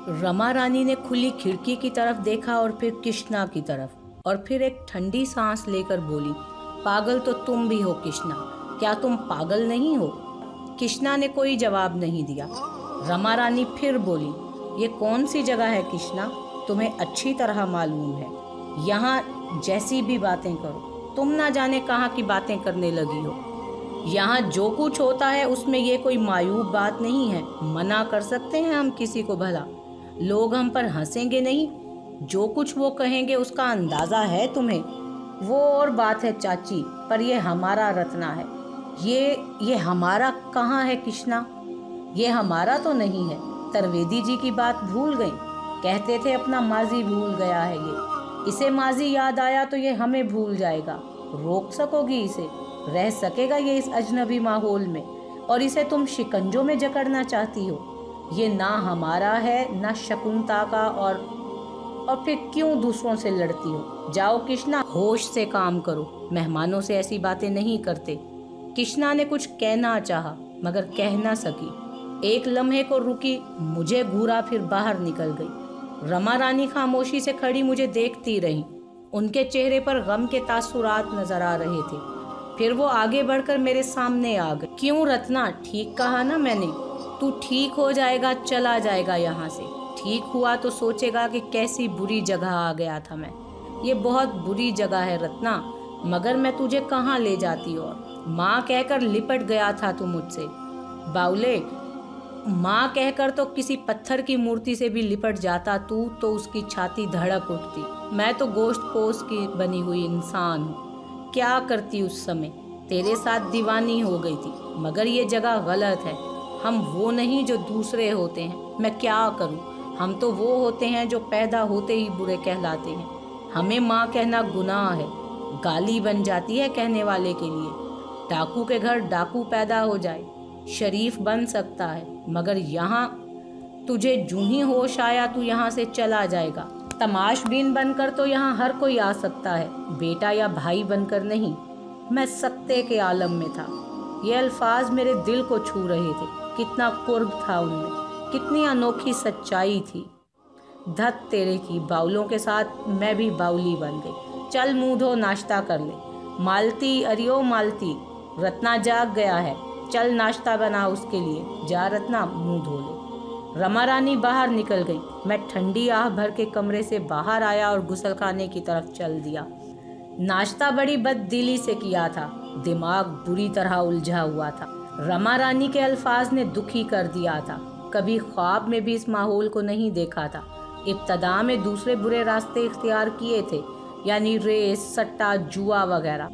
रमा रानी ने खुली खिड़की की तरफ देखा और फिर कृष्णा की तरफ, और फिर एक ठंडी सांस लेकर बोली, पागल तो तुम भी हो कृष्णा, क्या तुम पागल नहीं हो? कृष्णा ने कोई जवाब नहीं दिया। रमा रानी फिर बोली, ये कौन सी जगह है कृष्णा? तुम्हें अच्छी तरह मालूम है, यहाँ जैसी भी बातें करो, तुम ना जाने कहाँ की बातें करने लगी हो। यहाँ जो कुछ होता है उसमें ये कोई मायूब बात नहीं है। मना कर सकते हैं हम किसी को भला? लोग हम पर हंसेंगे नहीं? जो कुछ वो कहेंगे उसका अंदाज़ा है तुम्हें? वो और बात है चाची, पर ये हमारा रत्ना है। ये हमारा कहाँ है कृष्णा? ये हमारा तो नहीं है। त्रिवेदी जी की बात भूल गई? कहते थे अपना माजी भूल गया है ये। इसे माजी याद आया तो ये हमें भूल जाएगा। रोक सकोगी इसे? रह सकेगा ये इस अजनबी माहौल में? और इसे तुम शिकंजों में जकड़ना चाहती हो? ये ना हमारा है ना शकुंता का, और फिर क्यों दूसरों से लड़ती हो? जाओ कृष्णा, होश से काम करो, मेहमानों से ऐसी बातें नहीं करते। कृष्णा ने कुछ कहना चाहा मगर कह ना सकी। एक लम्हे को रुकी, मुझे घूरा, फिर बाहर निकल गई। रमा रानी खामोशी से खड़ी मुझे देखती रही। उनके चेहरे पर गम के तासुरात नजर आ रहे थे। फिर वो आगे बढ़कर मेरे सामने आ गई। क्यों रत्ना, ठीक कहा ना मैंने? तू ठीक हो जाएगा, चला जाएगा यहाँ से। ठीक हुआ तो सोचेगा कि कैसी बुरी जगह आ गया था मैं। ये बहुत बुरी जगह है रत्ना, मगर मैं तुझे कहाँ ले जाती? और माँ कहकर लिपट गया था तू मुझसे। बाउले, माँ कहकर तो किसी पत्थर की मूर्ति से भी लिपट जाता तू तो उसकी छाती धड़क उठती। मैं तो गोश्त पोश की बनी हुई इंसान हूँ। क्या करती उस समय? तेरे साथ दीवानी हो गई थी। मगर ये जगह गलत है। हम वो नहीं जो दूसरे होते हैं। मैं क्या करूँ? हम तो वो होते हैं जो पैदा होते ही बुरे कहलाते हैं। हमें माँ कहना गुनाह है, गाली बन जाती है कहने वाले के लिए। डाकू के घर डाकू पैदा हो जाए, शरीफ बन सकता है, मगर यहाँ तुझे जूं ही होश आया तू यहाँ से चला जाएगा। तमाशबीन बनकर तो यहाँ हर कोई आ सकता है, बेटा या भाई बनकर नहीं। मैं सत्ते के आलम में था। ये अल्फाज मेरे दिल को छू रहे थे। कितना कुर्ब था उनमें, कितनी अनोखी सच्चाई थी। धत तेरे की, बाउलों के साथ मैं भी बाउली बन गई। चल मुँह धो, नाश्ता कर ले। मालती, अरियो मालती, रत्ना जाग गया है, चल नाश्ता बना उसके लिए। जा रत्ना, मुंह धो ले। रमा रानी बाहर निकल गई। मैं ठंडी आह भर के कमरे से बाहर आया और गुसलखाने की तरफ चल दिया। नाश्ता बड़ी बददिली से किया था, दिमाग बुरी तरह उलझा हुआ था। रमा रानी के अल्फाज ने दुखी कर दिया था। कभी ख्वाब में भी इस माहौल को नहीं देखा था। इब्तदा में दूसरे बुरे रास्ते इख्तियार किए थे, यानी रेस, सट्टा, जुआ वगैरह,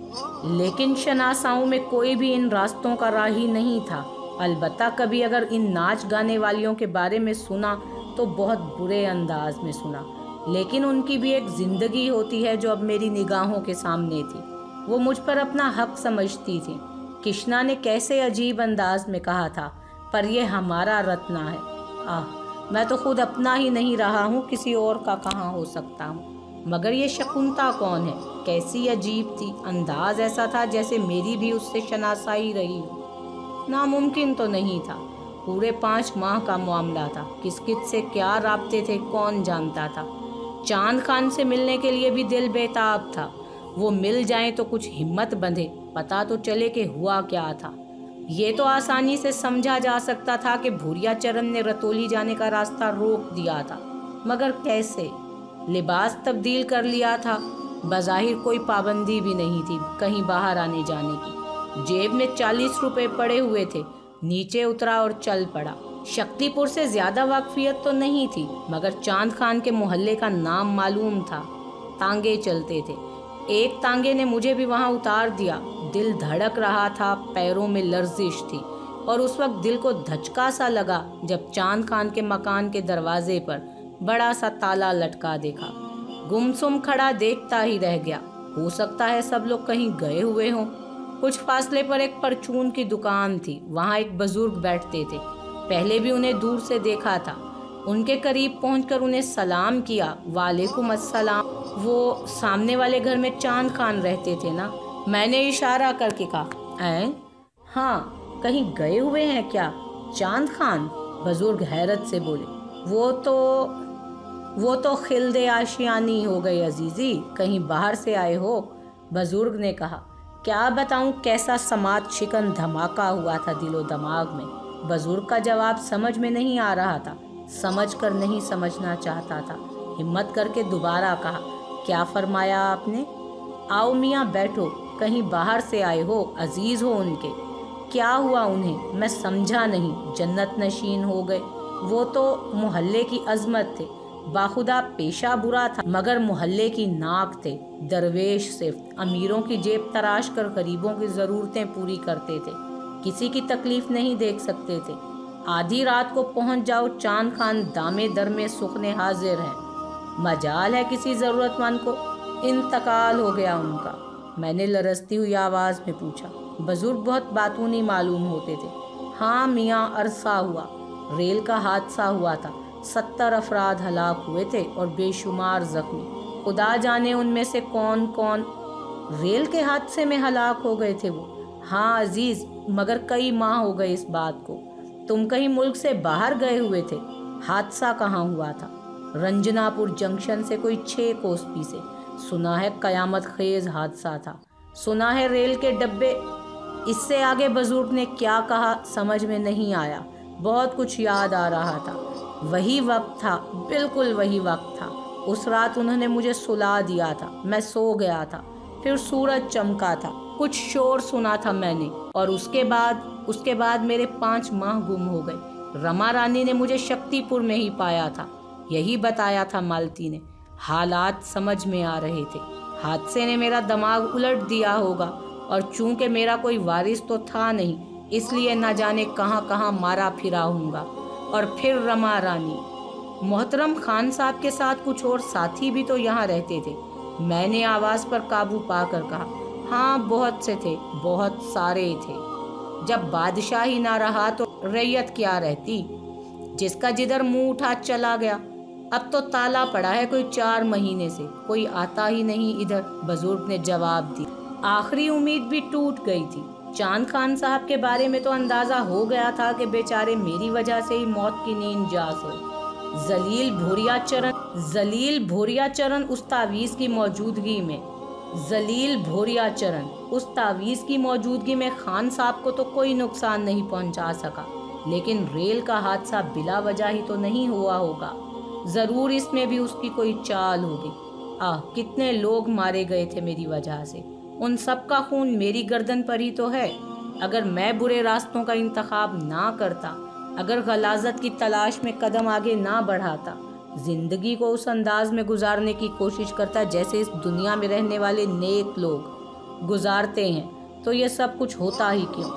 लेकिन शनासाओं में कोई भी इन रास्तों का राही नहीं था। अलबत्ता कभी अगर इन नाच गाने वालियों के बारे में सुना तो बहुत बुरे अंदाज में सुना, लेकिन उनकी भी एक ज़िंदगी होती है जो अब मेरी निगाहों के सामने थी। वो मुझ पर अपना हक समझती थी। कृष्णा ने कैसे अजीब अंदाज में कहा था, पर यह हमारा रत्ना है। मैं तो खुद अपना ही नहीं रहा हूँ, किसी और का कहाँ हो सकता हूँ। मगर ये शकुंता कौन है? कैसी अजीब थी। अंदाज ऐसा था जैसे मेरी भी उससे शनासाई रही हो। नामुमकिन तो नहीं था। पूरे 5 माह का मामला था। किस किस से क्या राब्ते थे कौन जानता था। चांद खान से मिलने के लिए भी दिल बेताब था। वो मिल जाए तो कुछ हिम्मत बंधे, पता तो चले कि हुआ क्या था। ये तो आसानी से समझा जा सकता था कि भूरिया चरण ने रतौली जाने का रास्ता रोक दिया था, मगर कैसे? लिबास तब्दील कर लिया था, बज़ाहिर कोई पाबंदी भी नहीं थी कहीं बाहर आने जाने की। जेब में 40 रुपए पड़े हुए थे। नीचे उतरा और चल पड़ा। शक्तिपुर से ज़्यादा वाकफियत तो नहीं थी, मगर चांद खान के मोहल्ले का नाम मालूम था। तांगे चलते थे। एक तांगे ने मुझे भी वहाँ उतार दिया। दिल धड़क रहा था, पैरों में लर्जिश थी, और उस वक्त दिल को धचका सा लगा जब चांद खान के मकान के दरवाजे पर बड़ा सा ताला लटका देखा। गुमसुम खड़ा देखता ही रह गया। हो सकता है सब लोग कहीं गए हुए हों। कुछ फासले पर एक परचून की दुकान थी। वहाँ एक बुजुर्ग बैठते थे। पहले भी उन्हें दूर से देखा था। उनके करीब पहुंचकर उन्हें सलाम किया। वालेकुम अस्सलाम। वो सामने वाले घर में चांद खान रहते थे ना? मैंने इशारा करके कहा, हाँ, कहीं गए हुए हैं क्या? चांद खान? बुजुर्ग हैरत से बोले, وہ تو خلد آشیانی ہو گئی عزیزی، کہیں باہر سے آئے ہو؟ بزرگ نے کہا۔ کیا بتاؤں کیسا سماعت شکن دھماکہ ہوا تھا دل و دماغ میں۔ بزرگ کا جواب سمجھ میں نہیں آ رہا تھا، سمجھ کر نہیں سمجھنا چاہتا تھا۔ ہمت کر کے دوبارہ کہا، کیا فرمایا آپ نے؟ آؤ میاں بیٹھو، کہیں باہر سے آئے ہو، عزیز ہو ان کے؟ کیا ہوا انہیں؟ میں سمجھا نہیں۔ جنت نشین ہو گئے؟ وہ تو محلے کی عظمت تھے، باخدا پیشہ برا تھا مگر محلے کی ناک تھے۔ درویش صرف امیروں کی جیب تراش کر غریبوں کی ضرورتیں پوری کرتے تھے، کسی کی تکلیف نہیں دیکھ سکتے تھے۔ آدھی رات کو پہنچ جاؤ، چاند خان دامے در میں سخنے حاضر ہیں۔ مجال ہے کسی ضرورت مند کو؟ انتقال ہو گیا ان کا؟ میں نے لرزتی ہوئی آواز میں پوچھا۔ بزرگ بہت باتونی معلوم ہوتے تھے۔ ہاں میاں، عرصہ ہوا، ریل کا حادثہ ہوا تھا، 70 افراد ہلاک ہوئے تھے اور بے شمار زخمی۔ خدا جانے ان میں سے کون کون ریل کے حادثے میں ہلاک ہو گئے تھے وہ۔ ہاں عزیز، مگر کئی ماہ ہو گئے اس بات کو۔ تم کہیں ملک سے باہر گئے ہوئے تھے؟ حادثہ کہاں ہوا تھا؟ رنجنا پور جنکشن سے کوئی 6 کوس سے۔ سنا ہے قیامت خیز حادثہ تھا، سنا ہے ریل کے ڈبے۔ اس سے آگے بزرگ نے کیا کہا سمجھ میں نہیں آیا۔ بہت کچھ یاد آ رہا تھا۔ وہی وقت تھا، بالکل وہی وقت تھا۔ اس رات انہوں نے مجھے سلا دیا تھا، میں سو گیا تھا، پھر سورج چمکا تھا، کچھ شور سنا تھا میں نے، اور اس کے بعد میرے 5 ماہ گم ہو گئے۔ رما رانی نے مجھے شکتی پور میں ہی پایا تھا، یہی بتایا تھا مالتی نے۔ حالات سمجھ میں آ رہے تھے۔ حادثے نے میرا دماغ الٹ دیا ہوگا، اور چونکہ میرا کوئی وارث تو تھا نہیں، اس لیے نہ جانے کہاں کہاں مارا پھرا ہوں گا۔ اور پھر رما رانی، محترم خان صاحب کے ساتھ کچھ اور ساتھی بھی تو یہاں رہتے تھے۔ میں نے آواز پر قابو پا کر کہا، ہاں بہت سے تھے، بہت سارے تھے۔ جب بادشاہ ہی نہ رہا تو رعیت کیا رہتی؟ جس کا جدھر منہ اٹھا چلا گیا۔ اب تو تالا پڑا ہے کوئی 4 مہینے سے، کوئی آتا ہی نہیں ادھر۔ بزرگ نے جواب دی۔ آخری امید بھی ٹوٹ گئی تھی۔ چاند خان صاحب کے بارے میں تو اندازہ ہو گیا تھا کہ بیچارے میری وجہ سے ہی موت کی نیند جاز ہوئے۔ ذلیل بھوریا چرن اس تعویذ کی موجودگی میں خان صاحب کو تو کوئی نقصان نہیں پہنچا سکا، لیکن ریل کا حادثہ بلا وجہ ہی تو نہیں ہوا ہوگا، ضرور اس میں بھی اس کی کوئی چال ہوگی۔ کتنے لوگ مارے گئے تھے میری وجہ سے، ان سب کا خون میری گردن پر ہی تو ہے۔ اگر میں برے راستوں کا انتخاب نہ کرتا، اگر غلاظت کی تلاش میں قدم آگے نہ بڑھاتا، زندگی کو اس انداز میں گزارنے کی کوشش کرتا جیسے اس دنیا میں رہنے والے نیک لوگ گزارتے ہیں، تو یہ سب کچھ ہوتا ہی کیوں؟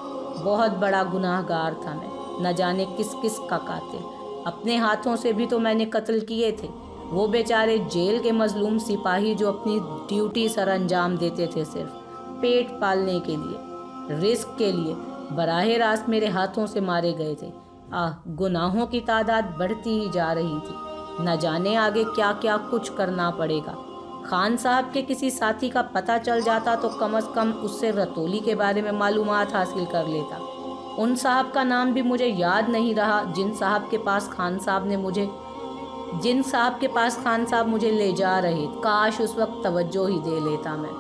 بہت بڑا گناہ گار تھا میں، نہ جانے کس کس کا قاتل۔ اپنے ہاتھوں سے بھی تو میں نے قتل کیے تھے۔ وہ بیچارے جیل کے مظلوم سپاہی جو اپنی ڈیوٹی سر انجام دیتے تھے صرف پیٹ پالنے کے لیے، رزق کے لیے، براہ راست میرے ہاتھوں سے مارے گئے تھے۔ گناہوں کی تعداد بڑھتی ہی جا رہی تھی، نہ جانے آگے کیا کیا کچھ کرنا پڑے گا۔ خان صاحب کے کسی ساتھی کا پتہ چل جاتا تو کم از کم اس سے رتولی کے بارے میں معلومات حاصل کر لیتا۔ ان صاحب کا نام بھی مجھے یاد نہیں رہا جن صاحب کے پاس خان صاحب مجھے لے جا رہے۔ کاش اس وقت توجہ ہی دے لیتا میں،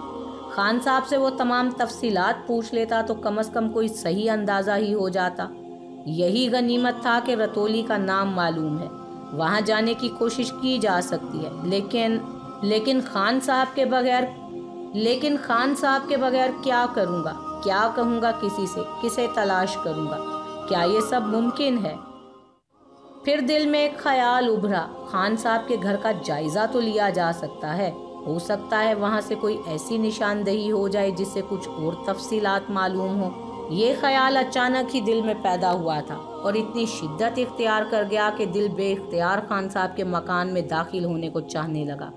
خان صاحب سے وہ تمام تفصیلات پوچھ لیتا تو کم از کم کوئی صحیح اندازہ ہی ہو جاتا۔ یہی غنیمت تھا کہ رتولی کا نام معلوم ہے، وہاں جانے کی کوشش کی جا سکتی ہے، لیکن خان صاحب کے بغیر کیا کروں گا؟ کیا کہوں گا کسی سے؟ کسے تلاش کروں گا؟ کیا یہ سب ممکن ہے؟ پھر دل میں ایک خیال ابھرا، خان صاحب کے گھر کا جائزہ تو لیا جا سکتا ہے، ہو سکتا ہے وہاں سے کوئی ایسی نشاندہی ہو جائے جس سے کچھ اور تفصیلات معلوم ہو۔ یہ خیال اچانک ہی دل میں پیدا ہوا تھا اور اتنی شدت اختیار کر گیا کہ دل بے اختیار خان صاحب کے مکان میں داخل ہونے کو چاہنے لگا۔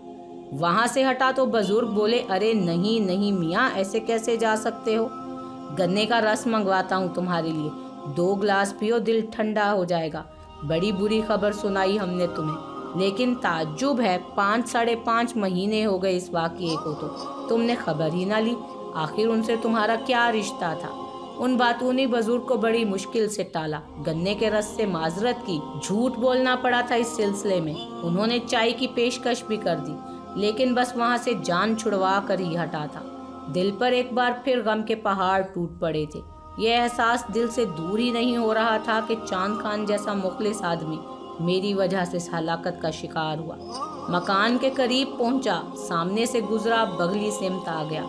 وہاں سے ہٹا تو بزرگ بولے، ارے نہیں میاں، ایسے کیسے جا سکتے ہو؟ گنے کا رس منگواتا ہوں تمہارے لیے، 2 گلاس پیو، دل ٹھنڈا ہو جائے گا۔ بڑی بری خبر سنائی ہم نے تمہیں، لیکن تعجب ہے 5-5.5 مہینے ہو گئے اس واقعے کو، تو تم نے خبر ہی نہ لی۔ آخر ان سے تمہارا کیا رشتہ تھا؟ उन बातूनी बुजुर्ग को बड़ी मुश्किल से टाला, गन्ने के रस से माजरत की, झूठ बोलना पड़ा था इस सिलसिले में। उन्होंने चाय की पेशकश भी कर दी, लेकिन बस वहाँ से जान छुड़वा कर ही हटा था। दिल पर एक बार फिर गम के पहाड़ टूट पड़े थे। यह एहसास दिल से दूर ही नहीं हो रहा था कि चांद खान जैसा मुखलिस आदमी मेरी वजह से हलाकत का शिकार हुआ। मकान के करीब पहुंचा, सामने से गुजरा, बगली सिमत आ गया।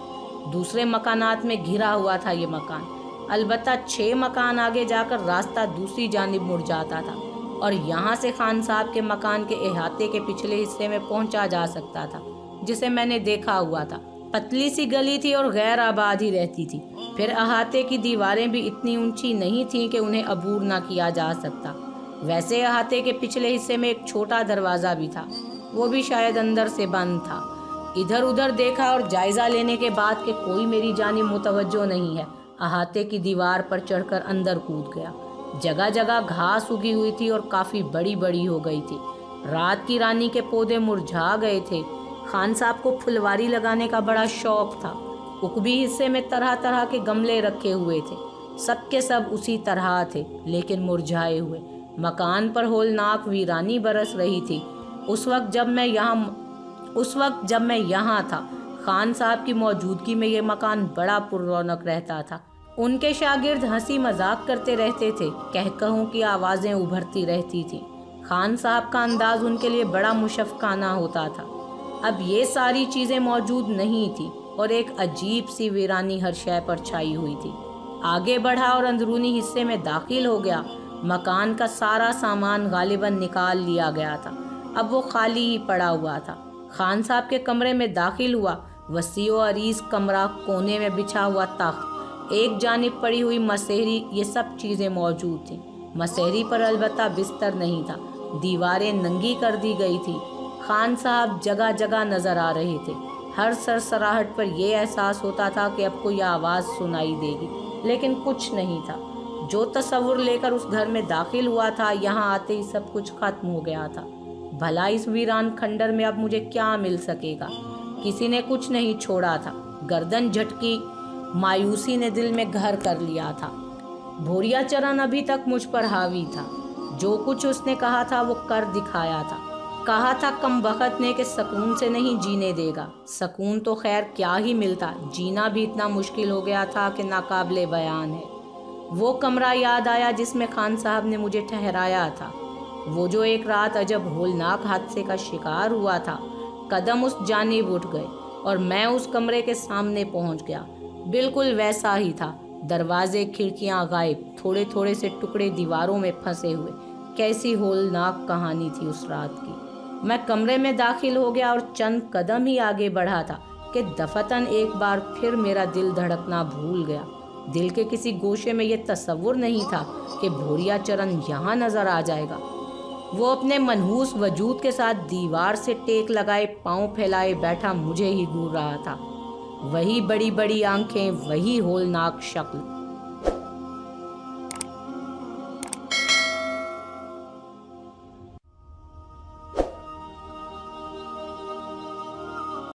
दूसरे मकानात में घिरा हुआ था ये मकान। अलबत्ता 6 मकान आगे जाकर रास्ता दूसरी जानिब मुड़ जाता था और यहाँ से खान साहब के मकान के अहाते के पिछले हिस्से में पहुंचा जा सकता था, जिसे मैंने देखा हुआ था। पतली सी गली थी और गैर आबाद ही रहती थी। फिर अहाते की दीवारें भी इतनी ऊंची नहीं थीं कि उन्हें अबूर ना किया जा सकता। वैसे अहाते के पिछले हिस्से में एक छोटा दरवाज़ा भी था, वो भी शायद अंदर से बंद था। इधर उधर देखा और जायज़ा लेने के बाद कि कोई मेरी जानिब मुतवज्जो नहीं है, अहाते की दीवार पर चढ़कर अंदर कूद गया। जगह जगह घास उगी हुई थी और काफ़ी बड़ी बड़ी हो गई थी। रात की रानी के पौधे मुरझा गए थे। खान साहब को फुलवारी लगाने का बड़ा शौक था। उकबी हिस्से में तरह तरह के गमले रखे हुए थे, सब के सब उसी तरह थे, लेकिन मुरझाए हुए। मकान पर होलनाक वीरानी बरस रही थी। उस वक्त जब मैं यहाँ था, खान साहब की मौजूदगी में ये मकान बड़ा पुररौनक रहता था। उनके शागिर्द हंसी मजाक करते रहते थे, कहकहों की आवाज़ें उभरती रहती थीं। खान साहब का अंदाज उनके लिए बड़ा मुशफ़क़ाना होता था। अब ये सारी चीज़ें मौजूद नहीं थी और एक अजीब सी वीरानी हर शय पर छाई हुई थी। आगे बढ़ा और अंदरूनी हिस्से में दाखिल हो गया। मकान का सारा सामान गालिबन निकाल लिया गया था, अब वो खाली ही पड़ा हुआ था। खान साहब के कमरे में दाखिल हुआ। वसीओ अरीज कमरा, कोने में बिछा हुआ तख्त, एक जानिब पड़ी हुई मसेहरी, ये सब चीज़ें मौजूद थीं। मसेहरी पर अलबत्ता बिस्तर नहीं था, दीवारें नंगी कर दी गई थी। खान साहब जगह जगह नज़र आ रहे थे। हर सरसराहट पर यह एहसास होता था कि अब कोई आवाज़ सुनाई देगी, लेकिन कुछ नहीं था। जो तसव्वुर लेकर उस घर में दाखिल हुआ था, यहाँ आते ही सब कुछ खत्म हो गया था। भला इस वीरान खंडर में अब मुझे क्या मिल सकेगा? किसी ने कुछ नहीं छोड़ा था। गर्दन झटकी, मायूसी ने दिल में घर कर लिया था। भोरिया चरण अभी तक मुझ पर हावी था। जो कुछ उसने कहा था वो कर दिखाया था। कहा था कम वक़्त ने कि सुकून से नहीं जीने देगा। सुकून तो खैर क्या ही मिलता, जीना भी इतना मुश्किल हो गया था कि नाकाबिले बयान है। वो कमरा याद आया जिसमें खान साहब ने मुझे ठहराया था। वो जो एक रात अजब होलनाक हादसे का शिकार हुआ था। कदम उस जानिब उठ गए और मैं उस कमरे के सामने पहुंच गया। बिल्कुल वैसा ही था। दरवाजे, खिड़कियां गायब, थोड़े थोड़े से टुकड़े दीवारों में फंसे हुए। कैसी होलनाक कहानी थी उस रात की। मैं कमरे में दाखिल हो गया और चंद कदम ही आगे बढ़ा था कि दफतन एक बार फिर मेरा दिल धड़कना भूल गया। दिल के किसी गोशे में ये तसव्वुर नहीं था कि भोरिया चरण यहाँ नजर आ जाएगा। वो अपने मनहूस वजूद के साथ दीवार से टेक लगाए, पांव फैलाए बैठा मुझे ही घूर रहा था। वही बड़ी बड़ी आंखें, वही होलनाक शक्ल।